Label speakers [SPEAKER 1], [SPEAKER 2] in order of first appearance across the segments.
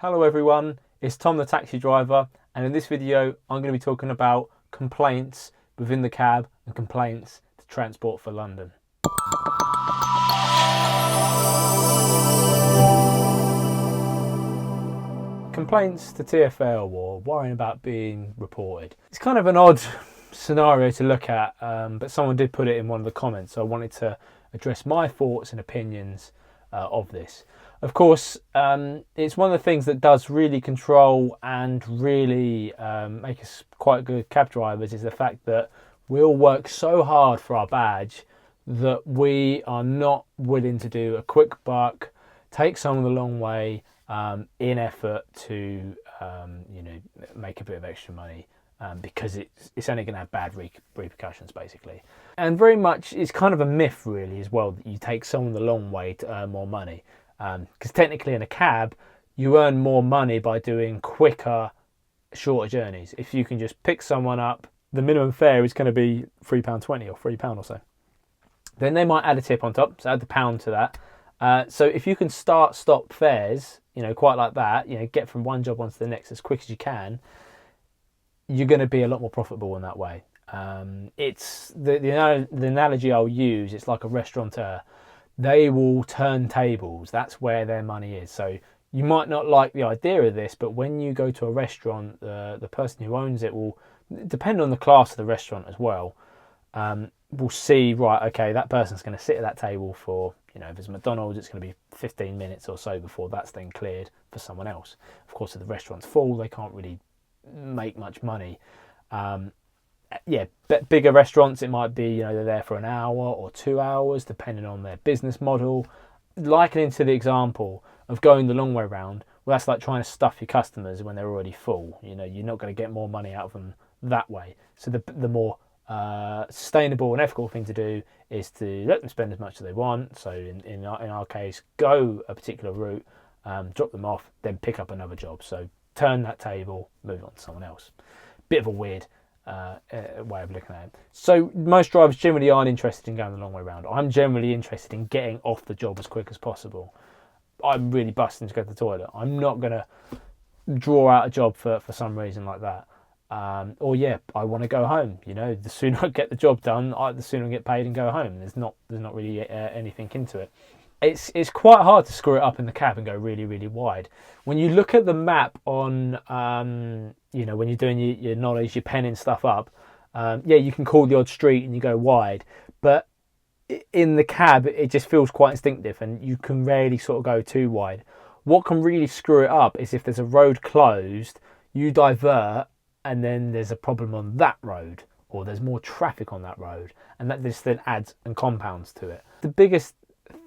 [SPEAKER 1] Hello everyone, it's Tom the taxi driver, and in this video I'm going to be talking about complaints within the cab and complaints to Transport for London. Complaints to TfL or worrying about being reported. It's kind of an odd scenario to look at, but someone did put it in one of the comments, so I wanted to address my thoughts and opinions of this. Of course, it's one of the things that does really control and really make us quite good cab drivers is the fact that we all work so hard for our badge that we are not willing to do a quick buck, take someone the long way in effort to make a bit of extra money. Because it's only going to have bad repercussions, basically. And very much, it's kind of a myth, really, as well, that you take someone the long way to earn more money. Because technically in a cab, you earn more money by doing quicker, shorter journeys. If you can just pick someone up, the minimum fare is going to be £3.20 or £3 or so. Then they might add a tip on top, so add the pound to that. So if you can stop fares, quite like that, get from one job onto the next as quick as you can, you're going to be a lot more profitable in that way. It's the analogy I'll use. It's like a restaurateur. They will turn tables. That's where their money is. So you might not like the idea of this, but when you go to a restaurant, the person who owns it will, depend on the class of the restaurant as well, will see, right, okay, that person's going to sit at that table for, if it's McDonald's, it's going to be 15 minutes or so before that's then cleared for someone else. Of course, if the restaurant's full, they can't really make much money. Bigger restaurants, it might be they're there for an hour or 2 hours depending on their business model. Likening to the example of going the long way round, well, that's like trying to stuff your customers when they're already full. You're not going to get more money out of them that way. So the more sustainable and ethical thing to do is to let them spend as much as they want. So in our case, go a particular route, drop them off, then pick up another job. So turn that table, move on to someone else. Bit of a weird way of looking at it. So most drivers generally aren't interested in going the long way round. I'm generally interested in getting off the job as quick as possible. I'm really busting to go to the toilet. I'm not going to draw out a job for some reason like that. I want to go home. The sooner I get the job done, the sooner I get paid and go home. There's not really anything into it. It's quite hard to screw it up in the cab and go really, really wide. When you look at the map on, when you're doing your knowledge, you're penning stuff up, you can call the odd street and you go wide. But in the cab, it just feels quite instinctive and you can rarely sort of go too wide. What can really screw it up is if there's a road closed, you divert and then there's a problem on that road or there's more traffic on that road. And that just then adds and compounds to it. The biggest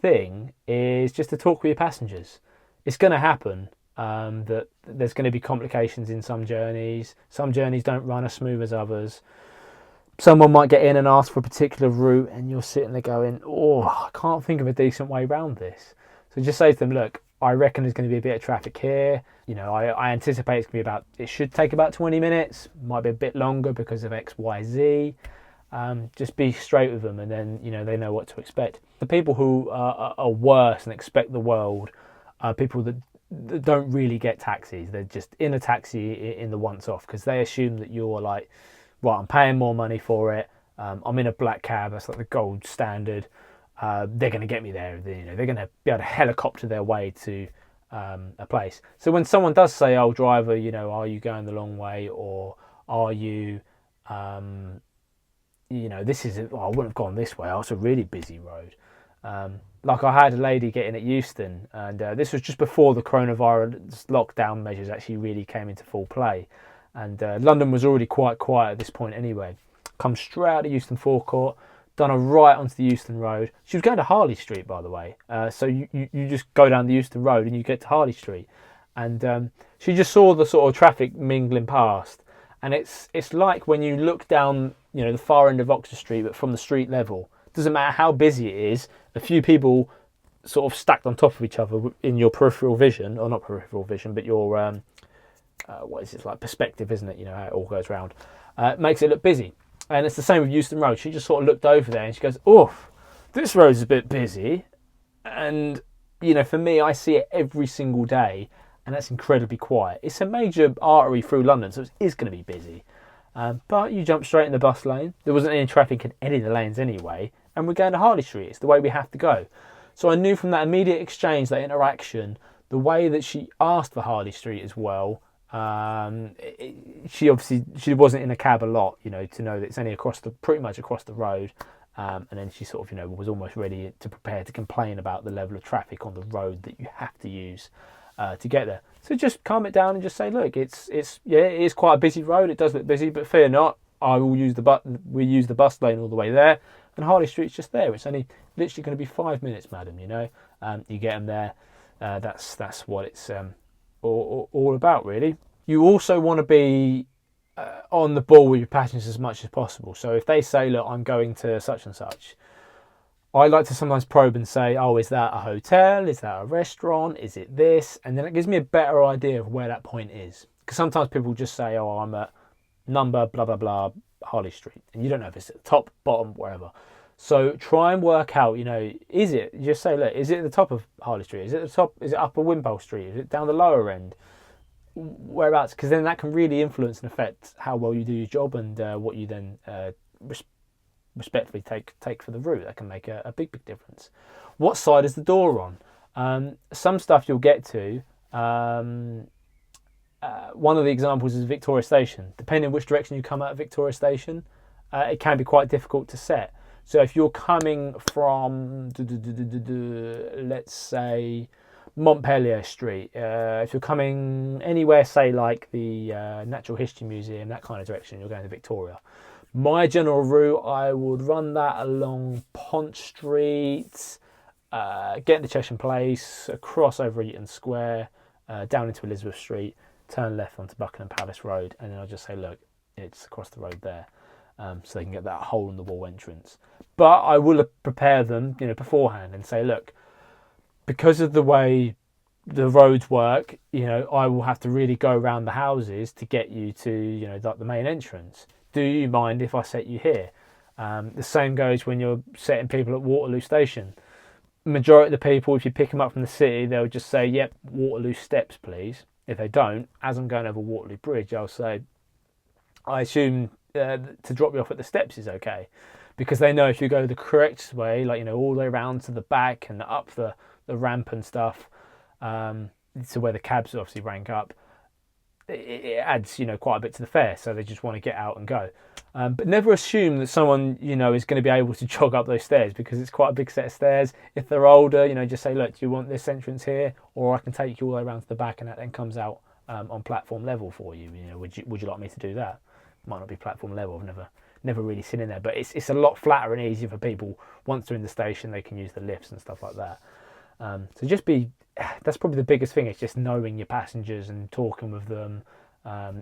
[SPEAKER 1] thing is just to talk with your passengers. It's going to happen that there's going to be complications in some journeys. Some journeys don't run as smooth as others. Someone might get in and ask for a particular route and you're sitting there going, I can't think of a decent way around this. So just say to them, look, I reckon there's going to be a bit of traffic here. I anticipate it's going to be it should take about 20 minutes, might be a bit longer because of X, Y, Z. Just be straight with them and then, they know what to expect. The people who are worse and expect the world are people that don't really get taxis. They're just in a taxi in the once off because they assume that you're like, right, I'm paying more money for it. I'm in a black cab. That's like the gold standard. They're going to get me there. They're going to be able to helicopter their way to a place. So when someone does say, oh, driver, are you going the long way or are you... this is, I wouldn't have gone this way. Oh, it's a really busy road. Like I had a lady get in at Euston, and this was just before the coronavirus lockdown measures actually really came into full play. And London was already quite quiet at this point anyway. Come straight out of Euston Forecourt, done a right onto the Euston Road. She was going to Harley Street, by the way. So you just go down the Euston Road and you get to Harley Street. And she just saw the sort of traffic mingling past. And it's like when you look down, the far end of Oxford Street, but from the street level. Doesn't matter how busy it is, a few people sort of stacked on top of each other in your peripheral vision, or not peripheral vision, but your, like perspective, isn't it? How it all goes round. Makes it look busy. And it's the same with Euston Road. She just sort of looked over there and she goes, this road's a bit busy. And, for me, I see it every single day. and that's incredibly quiet. It's a major artery through London, so it is going to be busy. But you jump straight in the bus lane. There wasn't any traffic in any of the lanes anyway, and we're going to Harley Street. It's the way we have to go. So I knew from that immediate exchange, that interaction, the way that she asked for Harley Street as well. She wasn't in a cab a lot, to know that it's only pretty much across the road. And then she sort of, was almost ready to prepare to complain about the level of traffic on the road that you have to use to get there. So just calm it down and just say, look, it is quite a busy road. It does look busy, but fear not. We use the bus lane all the way there, and Harley Street's just there. It's only literally going to be 5 minutes, madam. You get them there. That's what it's all about, really. You also want to be on the ball with your passengers as much as possible. So if they say, look, I'm going to such and such, I like to sometimes probe and say, oh, is that a hotel? Is that a restaurant? Is it this? And then it gives me a better idea of where that point is. Because sometimes people just say, oh, I'm at number blah, blah, blah, Harley Street. And you don't know if it's at the top, bottom, wherever. So try and work out, is it, just say, look, is it at the top of Harley Street? Is it at the top? Is it upper Wimpole Street? Is it down the lower end? Whereabouts? Because then that can really influence and affect how well you do your job and what you then respectfully take for the route. That can make a big difference. What side is the door on? Some stuff you'll get to. One of the examples is Victoria Station. Depending on which direction you come out of Victoria Station, it can be quite difficult to set. So if you're coming from, let's say, Montpellier Street, if you're coming anywhere, say like the Natural History Museum, that kind of direction, you're going to Victoria. My general route, I would run that along Pont Street, get into Chesham Place, across over Eaton Square, down into Elizabeth Street, turn left onto Buckingham Palace Road, and then I'll just say, look, it's across the road there, so they can get that hole in the wall entrance. But I will prepare them, beforehand and say, look, because of the way the roads work, I will have to really go around the houses to get you to, the main entrance. Do you mind if I set you here? The same goes when you're setting people at Waterloo Station. Majority of the people, if you pick them up from the city, they'll just say, yep, Waterloo steps, please. If they don't, as I'm going over Waterloo Bridge, I'll say, I assume to drop you off at the steps is okay. Because they know if you go the correct way, like, all the way around to the back and up the ramp and stuff, to where the cabs obviously rank up, it adds, quite a bit to the fare. So they just want to get out and go. But never assume that someone, is going to be able to jog up those stairs, because it's quite a big set of stairs. If they're older, just say, look, do you want this entrance here? Or I can take you all the way around to the back, and that then comes out on platform level for you. Would you like me to do that? Might not be platform level. I've never really seen in there, but it's a lot flatter and easier for people. Once they're in the station, they can use the lifts and stuff like that. So that's probably the biggest thing. It's just knowing your passengers and talking with them.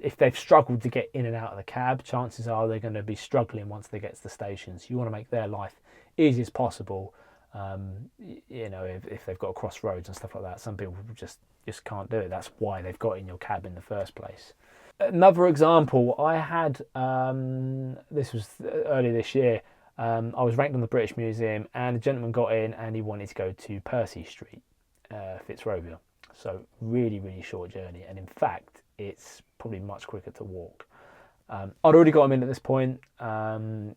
[SPEAKER 1] If they've struggled to get in and out of the cab, chances are they're going to be struggling once they get to the stations. You want to make their life easy as possible. If they've got to cross roads and stuff like that, some people just can't do it. That's why they've got in your cab in the first place. Another example, I had, this was earlier this year, I was ranked on the British Museum, and a gentleman got in and he wanted to go to Percy Street, Fitzrovia. So really, really short journey. And in fact, it's probably much quicker to walk. I'd already got him in at this point. Sometimes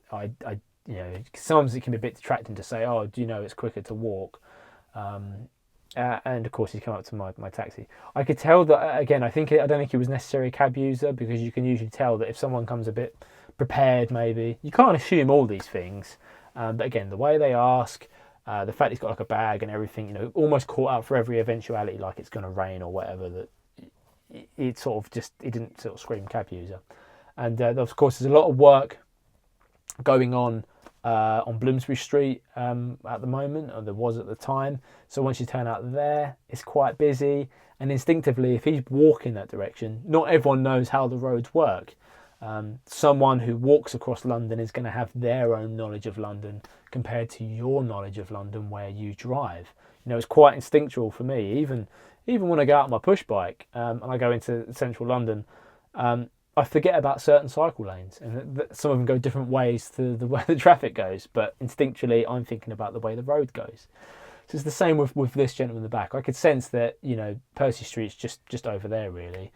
[SPEAKER 1] it can be a bit distracting to say, oh, do you know it's quicker to walk? And of course, he's come up to my taxi. I could tell that, again, I don't think he was necessarily a cab user, because you can usually tell that if someone comes a bit prepared, maybe. You can't assume all these things. But again, the way they ask, the fact he's got like a bag and everything, almost caught out for every eventuality, like it's going to rain or whatever, that it didn't sort of scream cab user. And of course, there's a lot of work going on Bloomsbury Street at the moment, or there was at the time. So once you turn out there, it's quite busy, and instinctively, if he's walking that direction, not everyone knows how the roads work. Someone who walks across London is going to have their own knowledge of London compared to your knowledge of London where you drive. It's quite instinctual for me. Even when I go out on my push bike and I go into central London, I forget about certain cycle lanes, and some of them go different ways to the way the traffic goes, but instinctually I'm thinking about the way the road goes. So it's the same with this gentleman in the back. I could sense that, you know, Percy Street's just over there really.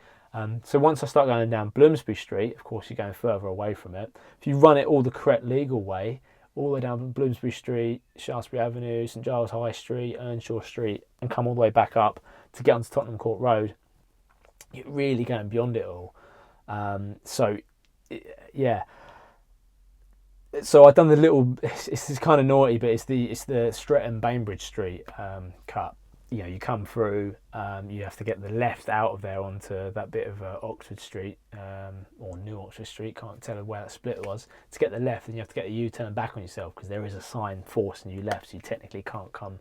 [SPEAKER 1] So once I start going down Bloomsbury Street, of course you're going further away from it. If you run it all the correct legal way, all the way down Bloomsbury Street, Shaftesbury Avenue, St Giles High Street, Earnshaw Street, and come all the way back up to get onto Tottenham Court Road, you're really going beyond it all. Yeah. So I've done the little. It's kind of naughty, but it's the Streatham Bainbridge Street cut. You know, you come through. You have to get the left out of there onto that bit of Oxford Street or New Oxford Street. Can't tell where that split was. To get the left, then you have to get a U-turn back on yourself because there is a sign forcing you left. So you technically can't come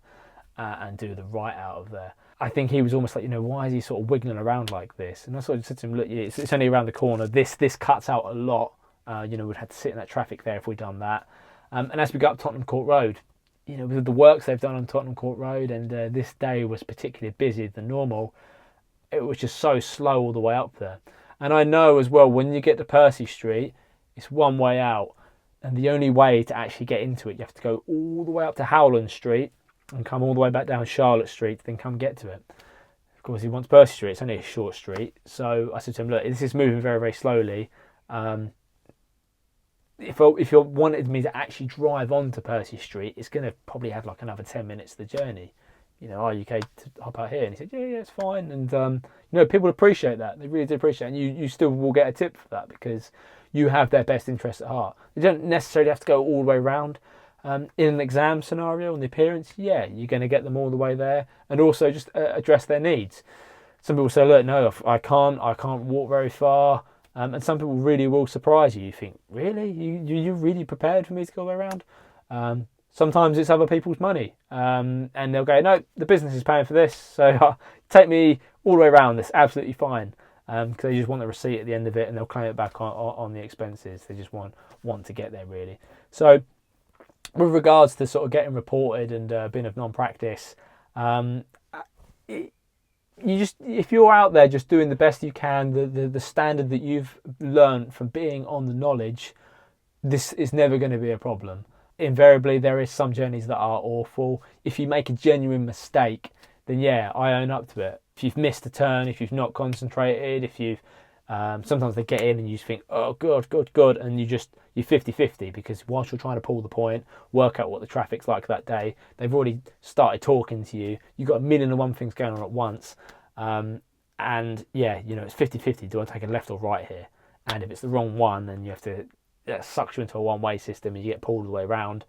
[SPEAKER 1] and do the right out of there. I think he was almost like, you know, why is he sort of wiggling around like this? And I sort of said to him, look, it's only around the corner. This cuts out a lot. You know, we'd had to sit in that traffic there if we'd done that. And as we go up Tottenham Court Road, you know, with the works they've done on Tottenham Court Road, and this day was particularly busier than normal, it was just so slow all the way up there. And I know as well, when you get to Percy Street, it's one way out. And the only way to actually get into it, you have to go all the way up to Howland Street and come all the way back down Charlotte Street, then come get to it. Of course, he wants Percy Street. It's only a short street. So I said to him, look, this is moving very, very slowly. If you wanted me to actually drive onto Percy Street, it's going to probably have like another 10 minutes of the journey. You know, are you okay to hop out here? And he said, yeah, it's fine. And, you know, people appreciate that. They really do appreciate it. And you still will get a tip for that because you have their best interest at heart. You don't necessarily have to go all the way around. In an exam scenario on the appearance, yeah, you're going to get them all the way there. And also just address their needs. Some people say, look, no, I can't walk very far. And some people really will surprise you. You think, really? You're really prepared for me to go around? Sometimes it's other people's money. And they'll go, no, the business is paying for this. So take me all the way around. That's absolutely fine. Because they just want the receipt at the end of it and they'll claim it back on the expenses. They just want to get there, really. So with regards to sort of getting reported and being of non-practice, if you're out there just doing the best you can, the standard that you've learned from being on the knowledge, this is never going to be a problem. Invariably, there is some journeys that are awful. If you make a genuine mistake, then yeah, I own up to it. If you've missed a turn, if you've not concentrated, if you've sometimes they get in and you just think, oh, good, and you're 50-50 because whilst you're trying to pull the point, work out what the traffic's like that day, they've already started talking to you. You've got a million and one things going on at once. And yeah, you know, it's 50-50. Do I take a left or right here? And if it's the wrong one, then you have to, that sucks you into a one-way system and you get pulled all the way around.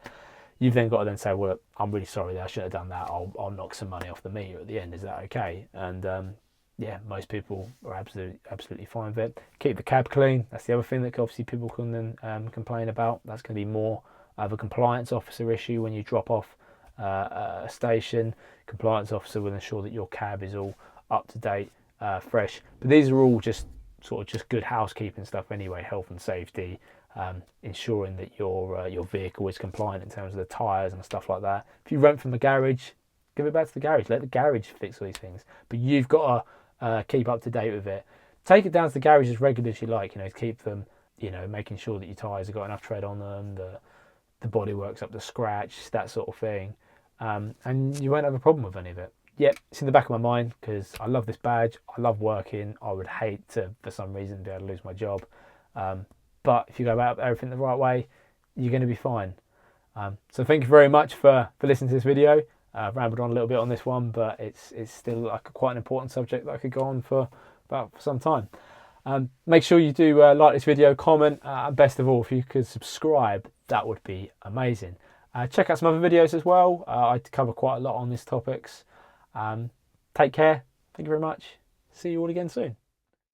[SPEAKER 1] You've then got to then say, well, I'm really sorry that I should have done that. I'll knock some money off the meter at the end. Is that okay? And yeah, most people are absolutely fine with it. Keep the cab clean. That's the other thing that obviously people can then complain about. That's going to be more of a compliance officer issue when you drop off a station. Compliance officer will ensure that your cab is all up to date, fresh. But these are all just good housekeeping stuff anyway. Health and safety, ensuring that your vehicle is compliant in terms of the tyres and stuff like that. If you rent from a garage, give it back to the garage. Let the garage fix all these things. But you've got to keep up to date with it. Take it down to the garage as regularly as you like, you know, to keep them, you know, making sure that your tyres have got enough tread on them, the bodywork's up to scratch, that sort of thing. And you won't have a problem with any of it. Yep, it's in the back of my mind because I love this badge. I love working. I would hate to, for some reason, be able to lose my job. But if you go about everything the right way, you're going to be fine. So thank you very much for listening to this video. I've rambled on a little bit on this one, but it's still like quite an important subject that I could go on for some time. Make sure you do like this video, comment, and best of all, if you could subscribe, that would be amazing. Check out some other videos as well. I cover quite a lot on these topics. Take care. Thank you very much. See you all again soon.